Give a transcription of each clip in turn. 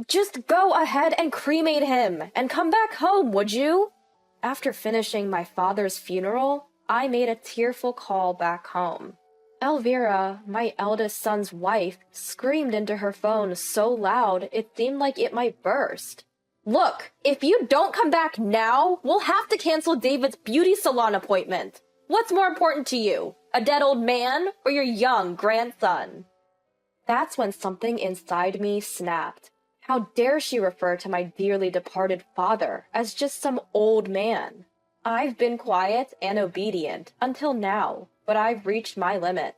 Just go ahead and cremate him and come back home, would you? After finishing my father's funeral, I made a tearful call back home. Elvira, my eldest son's wife, screamed into her phone so loud it seemed like it might burst. Look, if you don't come back now, we'll have to cancel David's beauty salon appointment. What's more important to you, a dead old man or your young grandson? That's when something inside me snapped. How dare she refer to my dearly departed father as just some old man? I've been quiet and obedient until now, but I've reached my limit.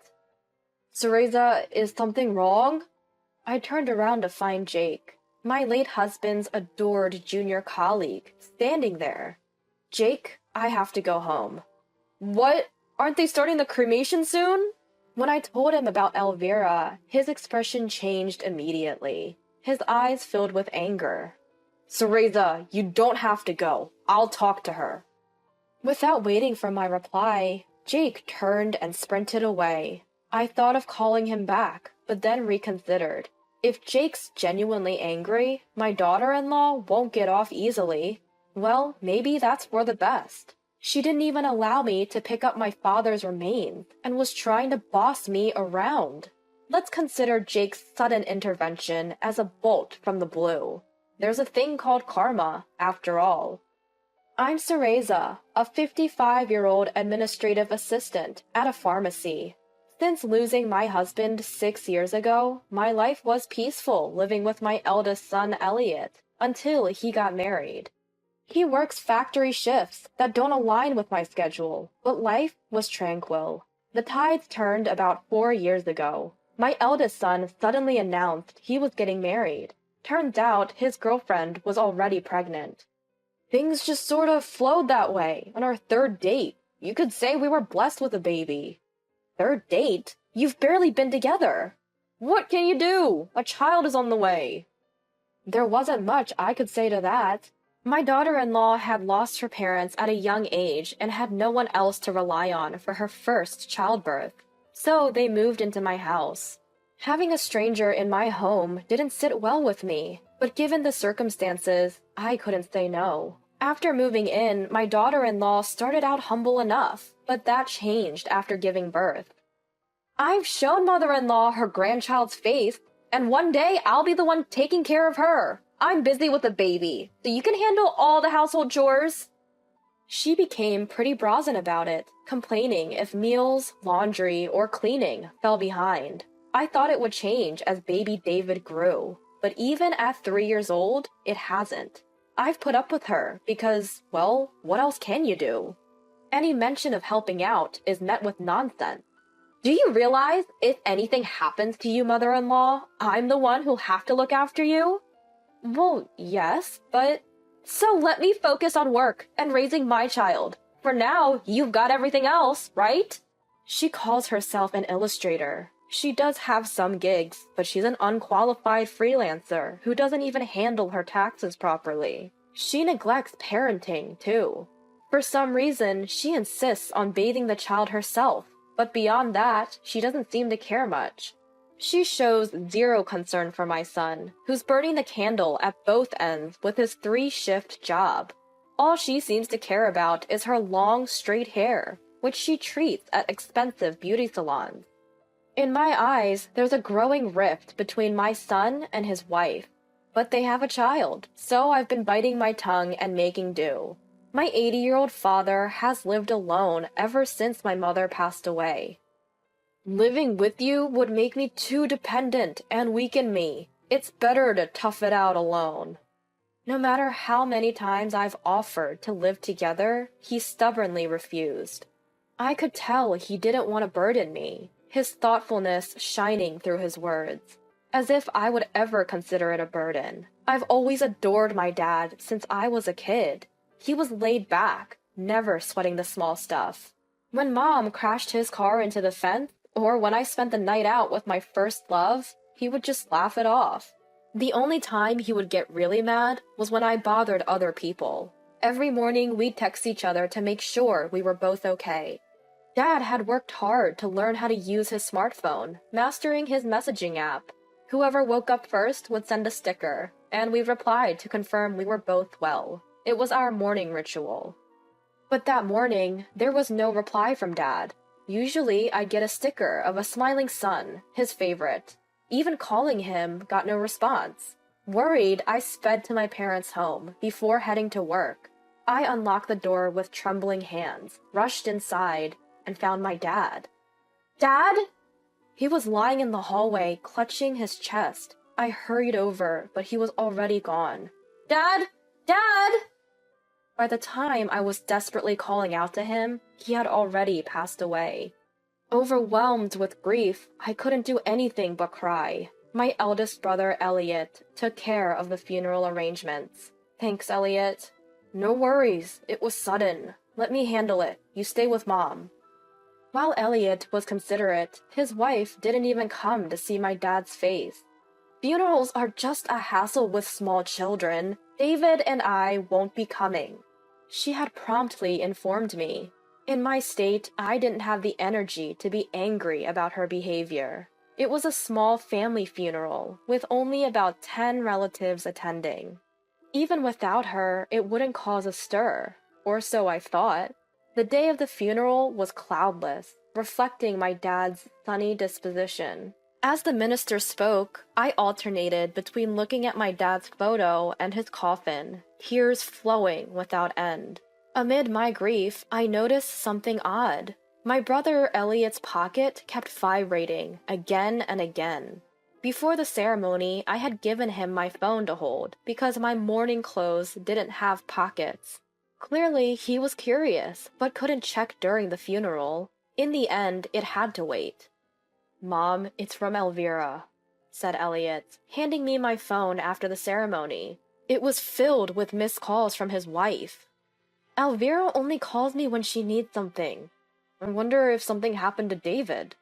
Cereza, is something wrong? I turned around to find Jake, my late husband's adored junior colleague, standing there. Jake, I have to go home. What? Aren't they starting the cremation soon? When I told him about Elvira, his expression changed immediately. His eyes filled with anger. Cereza, you don't have to go. I'll talk to her. Without waiting for my reply, Jake turned and sprinted away. I thought of calling him back, but then reconsidered. If Jake's genuinely angry, my daughter-in-law won't get off easily. Well, maybe that's for the best. She didn't even allow me to pick up my father's remains and was trying to boss me around. Let's consider Jake's sudden intervention as a bolt from the blue. There's a thing called karma, after all. I'm Cereza, a 55-year-old administrative assistant at a pharmacy. Since losing my husband 6 years ago, my life was peaceful living with my eldest son Elliot until he got married. He works factory shifts that don't align with my schedule, but life was tranquil. The tides turned about 4 years ago. My eldest son suddenly announced he was getting married. Turns out his girlfriend was already pregnant. Things just sort of flowed that way on our third date. You could say we were blessed with a baby. Third date? You've barely been together. What can you do? A child is on the way. There wasn't much I could say to that. My daughter-in-law had lost her parents at a young age and had no one else to rely on for her first childbirth. So they moved into my house. Having a stranger in my home didn't sit well with me, but given the circumstances, I couldn't say no. After moving in, my daughter-in-law started out humble enough, but that changed after giving birth. I've shown mother-in-law her grandchild's face, and one day I'll be the one taking care of her. I'm busy with a baby, so you can handle all the household chores. She became pretty brazen about it, complaining if meals, laundry, or cleaning fell behind. I thought it would change as baby David grew, but even at 3 years old, it hasn't. I've put up with her because, well, what else can you do? Any mention of helping out is met with nonsense. Do you realize if anything happens to you, mother-in-law, I'm the one who'll have to look after you? Well, yes, but... So let me focus on work and raising my child. For now, you've got everything else, right? She calls herself an illustrator. She does have some gigs, but she's an unqualified freelancer who doesn't even handle her taxes properly. She neglects parenting, too. For some reason, she insists on bathing the child herself, but beyond that, she doesn't seem to care much. She shows zero concern for my son, who's burning the candle at both ends with his 3-shift job. All she seems to care about is her long, straight hair, which she treats at expensive beauty salons. In my eyes, there's a growing rift between my son and his wife. But they have a child, so I've been biting my tongue and making do. My 80-year-old father has lived alone ever since my mother passed away. Living with you would make me too dependent and weaken me. It's better to tough it out alone. No matter how many times I've offered to live together, he stubbornly refused. I could tell he didn't want to burden me, his thoughtfulness shining through his words. As if I would ever consider it a burden. I've always adored my dad since I was a kid. He was laid back, never sweating the small stuff. When Mom crashed his car into the fence, or when I spent the night out with my first love, he would just laugh it off. The only time he would get really mad was when I bothered other people. Every morning we'd text each other to make sure we were both okay. Dad had worked hard to learn how to use his smartphone, mastering his messaging app. Whoever woke up first would send a sticker, and we replied to confirm we were both well. It was our morning ritual. But that morning, there was no reply from Dad. Usually, I'd get a sticker of a smiling sun, his favorite. Even calling him got no response. Worried, I sped to my parents' home before heading to work. I unlocked the door with trembling hands, rushed inside, and found my dad. Dad? He was lying in the hallway, clutching his chest. I hurried over, but he was already gone. Dad? Dad! By the time I was desperately calling out to him, he had already passed away. Overwhelmed with grief, I couldn't do anything but cry. My eldest brother, Elliot, took care of the funeral arrangements. Thanks, Elliot. No worries, it was sudden. Let me handle it. You stay with Mom. While Elliot was considerate, his wife didn't even come to see my dad's face. Funerals are just a hassle with small children. David and I won't be coming. She had promptly informed me. In my state, I didn't have the energy to be angry about her behavior. It was a small family funeral, with only about 10 relatives attending. Even without her, it wouldn't cause a stir, or so I thought. The day of the funeral was cloudless, reflecting my dad's sunny disposition. As the minister spoke, I alternated between looking at my dad's photo and his coffin, tears flowing without end. Amid my grief, I noticed something odd. My brother Elliot's pocket kept vibrating again and again. Before the ceremony, I had given him my phone to hold because my mourning clothes didn't have pockets. Clearly, he was curious, but couldn't check during the funeral. In the end, it had to wait. Mom, it's from Elvira, said Elliot, handing me my phone after the ceremony. It was filled with missed calls from his wife. Elvira only calls me when she needs something. I wonder if something happened to David,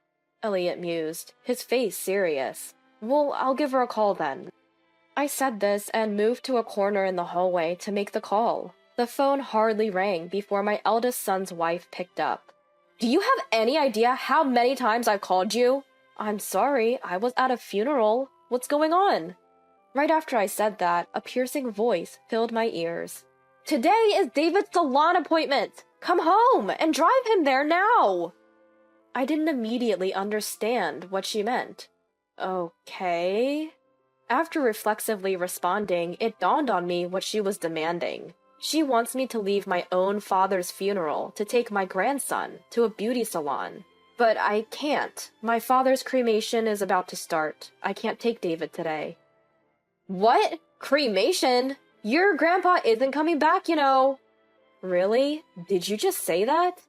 Elliot mused, his face serious. Well, I'll give her a call then. I said this and moved to a corner in the hallway to make the call. The phone hardly rang before my eldest son's wife picked up. Do you have any idea how many times I've called you? I'm sorry, I was at a funeral. What's going on? Right after I said that, a piercing voice filled my ears. Today is David's salon appointment! Come home and drive him there now! I didn't immediately understand what she meant. Okay. After reflexively responding, it dawned on me what she was demanding. She wants me to leave my own father's funeral to take my grandson to a beauty salon. But I can't. My father's cremation is about to start. I can't take David today. What? Cremation? Your grandpa isn't coming back, you know. Really? Did you just say that?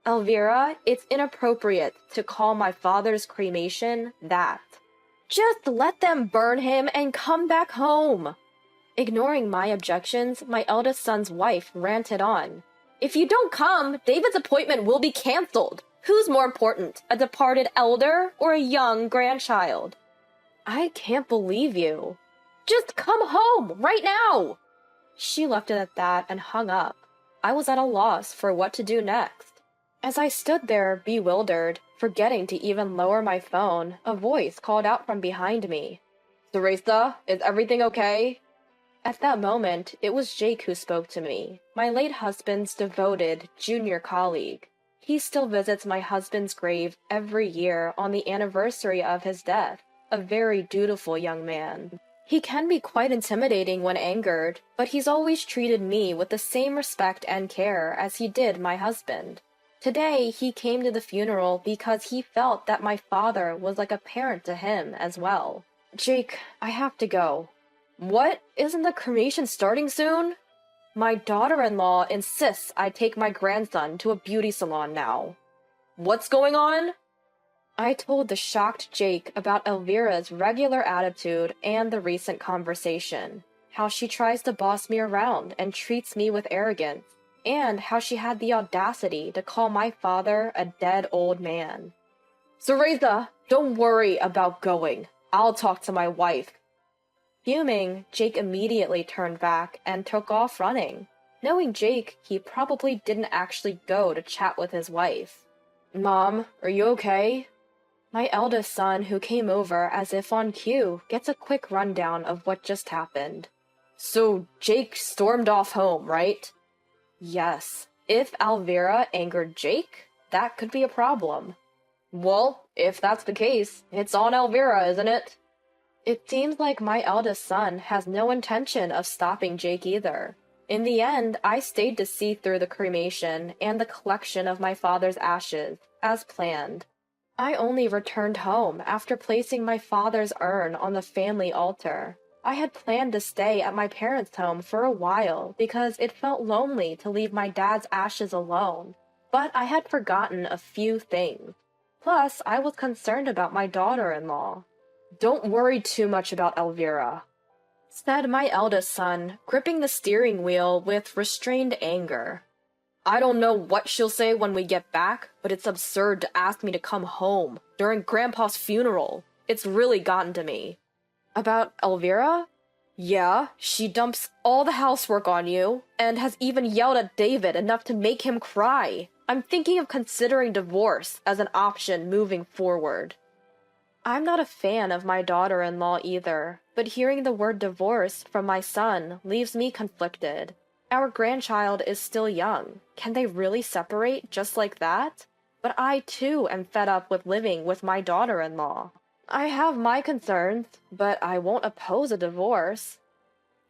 Elvira, it's inappropriate to call my father's cremation that. Just let them burn him and come back home. Ignoring my objections, my eldest son's wife ranted on. If you don't come, David's appointment will be canceled. Who's more important, a departed elder or a young grandchild? I can't believe you. Just come home, right now! She left it at that and hung up. I was at a loss for what to do next. As I stood there, bewildered, forgetting to even lower my phone, a voice called out from behind me. Teresa, is everything okay? At that moment, it was Jake who spoke to me, my late husband's devoted junior colleague. He still visits my husband's grave every year on the anniversary of his death, a very dutiful young man. He can be quite intimidating when angered, but he's always treated me with the same respect and care as he did my husband. Today, he came to the funeral because he felt that my father was like a parent to him as well. Jake, I have to go. What? Isn't the cremation starting soon? My daughter-in-law insists I take my grandson to a beauty salon now. What's going on? I told the shocked Jake about Elvira's regular attitude and the recent conversation, how she tries to boss me around and treats me with arrogance, and how she had the audacity to call my father a dead old man. Teresa, don't worry about going. I'll talk to my wife. Fuming, Jake immediately turned back and took off running. Knowing Jake, he probably didn't actually go to chat with his wife. Mom, are you okay? My eldest son, who came over as if on cue, gets a quick rundown of what just happened. So Jake stormed off home, right? Yes. If Elvira angered Jake, that could be a problem. Well, if that's the case, it's on Elvira, isn't it? It seems like my eldest son has no intention of stopping Jake either. In the end, I stayed to see through the cremation and the collection of my father's ashes, as planned. I only returned home after placing my father's urn on the family altar. I had planned to stay at my parents' home for a while because it felt lonely to leave my dad's ashes alone, but I had forgotten a few things. Plus, I was concerned about my daughter-in-law. Don't worry too much about Elvira, said my eldest son, gripping the steering wheel with restrained anger. I don't know what she'll say when we get back, but it's absurd to ask me to come home during Grandpa's funeral. It's really gotten to me. About Elvira? Yeah, she dumps all the housework on you, and has even yelled at David enough to make him cry. I'm thinking of considering divorce as an option moving forward. I'm not a fan of my daughter-in-law either, but hearing the word divorce from my son leaves me conflicted. Our grandchild is still young. Can they really separate just like that? But I too am fed up with living with my daughter-in-law. I have my concerns, but I won't oppose a divorce.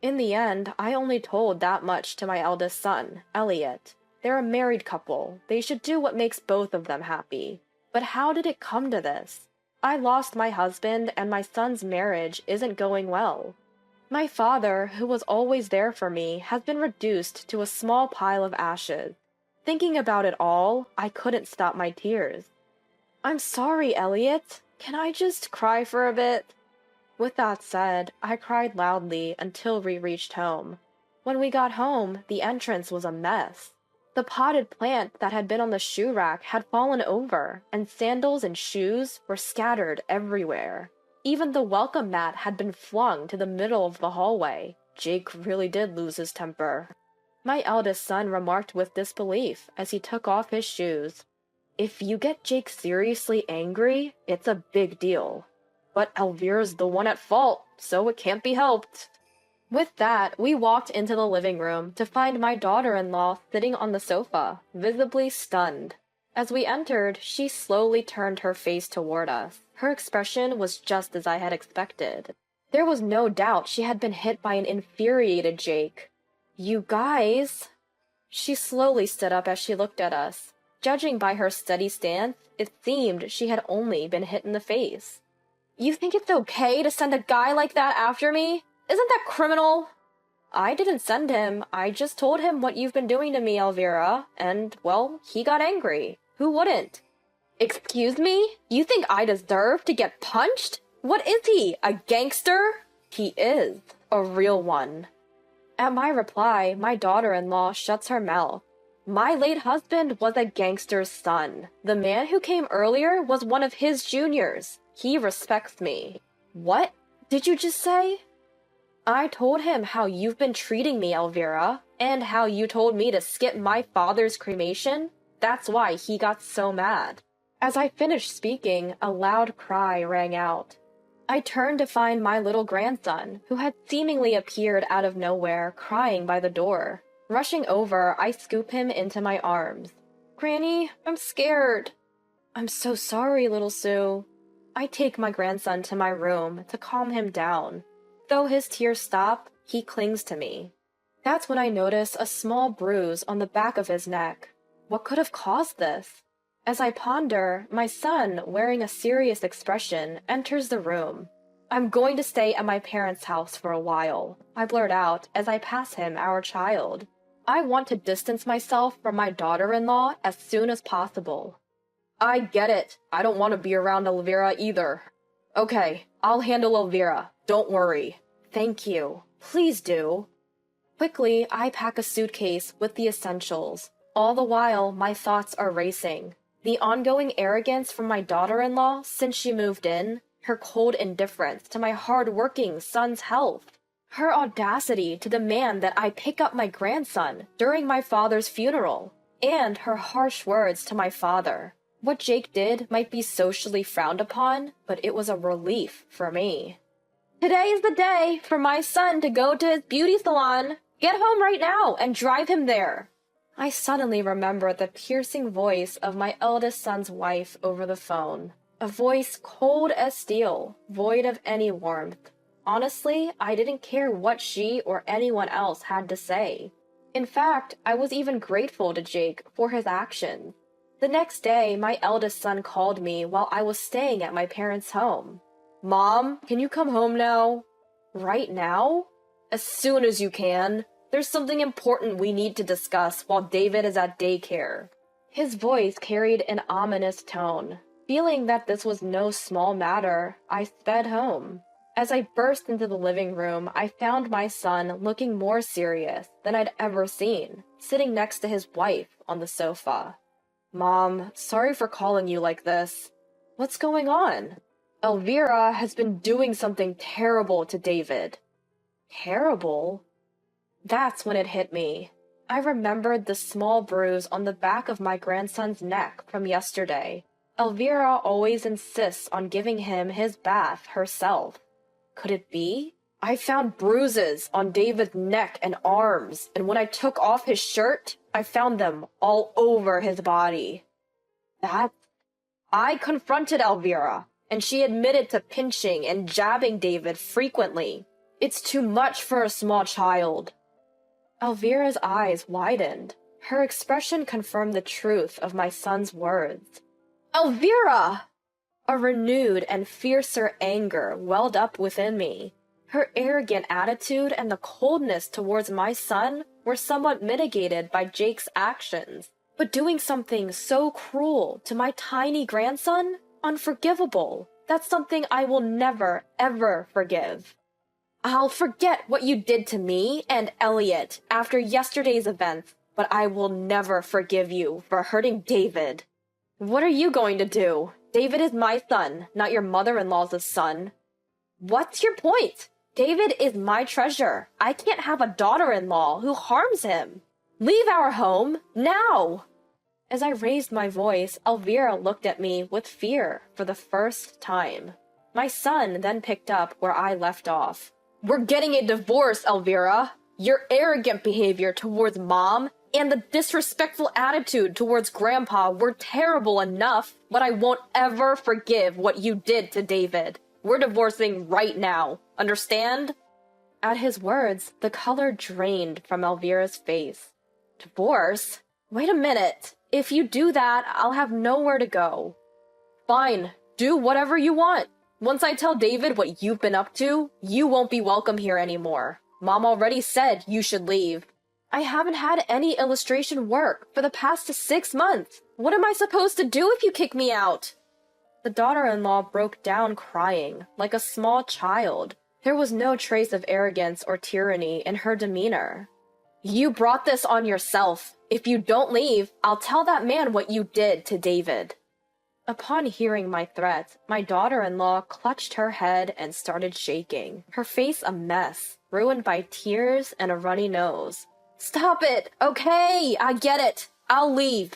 In the end, I only told that much to my eldest son, Elliot. They're a married couple. They should do what makes both of them happy. But how did it come to this? I lost my husband, and my son's marriage isn't going well. My father, who was always there for me, has been reduced to a small pile of ashes. Thinking about it all, I couldn't stop my tears. I'm sorry, Elliot. Can I just cry for a bit? With that said, I cried loudly until we reached home. When we got home, the entrance was a mess. The potted plant that had been on the shoe rack had fallen over, and sandals and shoes were scattered everywhere. Even the welcome mat had been flung to the middle of the hallway. Jake really did lose his temper. My eldest son remarked with disbelief as he took off his shoes. If you get Jake seriously angry, it's a big deal. But Elvira's the one at fault, so it can't be helped. With that, we walked into the living room to find my daughter-in-law sitting on the sofa, visibly stunned. As we entered, she slowly turned her face toward us. Her expression was just as I had expected. There was no doubt she had been hit by an infuriated Jake. You guys... She slowly stood up as she looked at us. Judging by her steady stance, it seemed she had only been hit in the face. You think it's okay to send a guy like that after me? Isn't that criminal? I didn't send him. I just told him what you've been doing to me, Elvira, and, well, he got angry. Who wouldn't? Excuse me? You think I deserve to get punched? What is he, a gangster? He is, a real one. At my reply, my daughter-in-law shuts her mouth. My late husband was a gangster's son. The man who came earlier was one of his juniors. He respects me. What did you just say? I told him how you've been treating me, Elvira, and how you told me to skip my father's cremation. That's why he got so mad. As I finished speaking, a loud cry rang out. I turned to find my little grandson, who had seemingly appeared out of nowhere, crying by the door. Rushing over, I scoop him into my arms. Granny, I'm scared. I'm so sorry, little Sue. I take my grandson to my room to calm him down. Though his tears stop, he clings to me. That's when I notice a small bruise on the back of his neck. What could have caused this? As I ponder, my son, wearing a serious expression, enters the room. I'm going to stay at my parents' house for a while, I blurt out as I pass him our child. I want to distance myself from my daughter-in-law as soon as possible. I get it. I don't want to be around Elvira either. Okay, I'll handle Elvira. Don't worry. Thank you. Please do. Quickly, I pack a suitcase with the essentials. All the while, my thoughts are racing. The ongoing arrogance from my daughter-in-law since she moved in, her cold indifference to my hard-working son's health, her audacity to demand that I pick up my grandson during my father's funeral, and her harsh words to my father. What Jake did might be socially frowned upon, but it was a relief for me. Today is the day for my son to go to his beauty salon. Get home right now and drive him there. I suddenly remembered the piercing voice of my eldest son's wife over the phone. A voice cold as steel, void of any warmth. Honestly, I didn't care what she or anyone else had to say. In fact, I was even grateful to Jake for his actions. The next day, my eldest son called me while I was staying at my parents' home. Mom, can you come home now? Right now? As soon as you can. There's something important we need to discuss while David is at daycare. His voice carried an ominous tone. Feeling that this was no small matter, I sped home. As I burst into the living room, I found my son looking more serious than I'd ever seen, sitting next to his wife on the sofa. Mom, sorry for calling you like this. What's going on? Elvira has been doing something terrible to David. Terrible? That's when it hit me. I remembered the small bruise on the back of my grandson's neck from yesterday. Elvira always insists on giving him his bath herself. Could it be? I found bruises on David's neck and arms, and when I took off his shirt, I found them all over his body. I confronted Elvira, and she admitted to pinching and jabbing David frequently. It's too much for a small child. Elvira's eyes widened. Her expression confirmed the truth of my son's words. Elvira! A renewed and fiercer anger welled up within me. Her arrogant attitude and the coldness towards my son were somewhat mitigated by Jake's actions. But doing something so cruel to my tiny grandson? Unforgivable. That's something I will never, ever forgive. I'll forget what you did to me and Elliot after yesterday's events, but I will never forgive you for hurting David. What are you going to do? David is my son, not your mother-in-law's son. What's your point? David is my treasure. I can't have a daughter-in-law who harms him. Leave our home, now! As I raised my voice, Elvira looked at me with fear for the first time. My son then picked up where I left off. We're getting a divorce, Elvira. Your arrogant behavior towards Mom and the disrespectful attitude towards Grandpa were terrible enough, but I won't ever forgive what you did to David. We're divorcing right now. Understand? At his words, the color drained from Elvira's face. Divorce? Wait a minute. If you do that, I'll have nowhere to go. Fine. Do whatever you want. Once I tell David what you've been up to, you won't be welcome here anymore. Mom already said you should leave. I haven't had any illustration work for the past 6 months. What am I supposed to do if you kick me out? The daughter-in-law broke down crying, like a small child. There was no trace of arrogance or tyranny in her demeanor. You brought this on yourself. If you don't leave, I'll tell that man what you did to David. Upon hearing my threat, my daughter-in-law clutched her head and started shaking, her face a mess, ruined by tears and a runny nose. Stop it! Okay, I get it. I'll leave.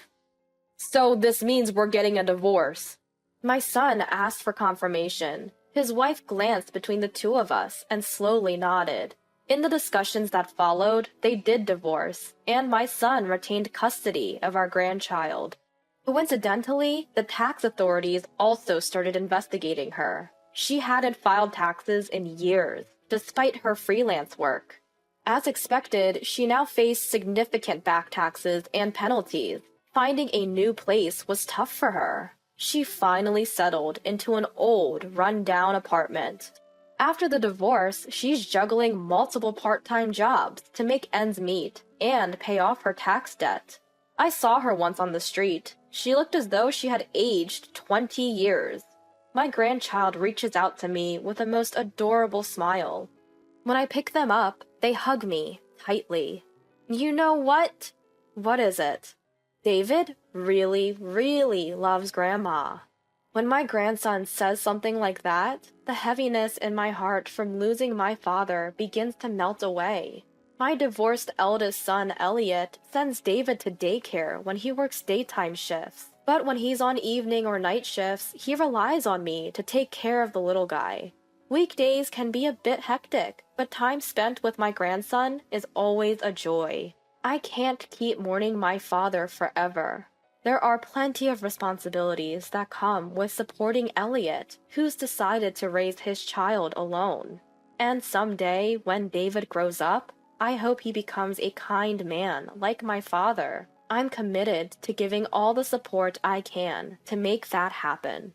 So this means we're getting a divorce. My son asked for confirmation. His wife glanced between the two of us and slowly nodded. In the discussions that followed, they did divorce, and my son retained custody of our grandchild. Coincidentally, the tax authorities also started investigating her. She hadn't filed taxes in years, despite her freelance work. As expected, she now faced significant back taxes and penalties. Finding a new place was tough for her. She finally settled into an old, run-down apartment. After the divorce, she's juggling multiple part-time jobs to make ends meet and pay off her tax debt. I saw her once on the street. She looked as though she had aged 20 years. My grandchild reaches out to me with a most adorable smile. When I pick them up, they hug me tightly. You know what? What is it? David really, really loves Grandma. When my grandson says something like that, the heaviness in my heart from losing my father begins to melt away. My divorced eldest son, Elliot, sends David to daycare when he works daytime shifts. But when he's on evening or night shifts, he relies on me to take care of the little guy. Weekdays can be a bit hectic, but time spent with my grandson is always a joy. I can't keep mourning my father forever. There are plenty of responsibilities that come with supporting Elliot, who's decided to raise his child alone. And someday, when David grows up, I hope he becomes a kind man like my father. I'm committed to giving all the support I can to make that happen.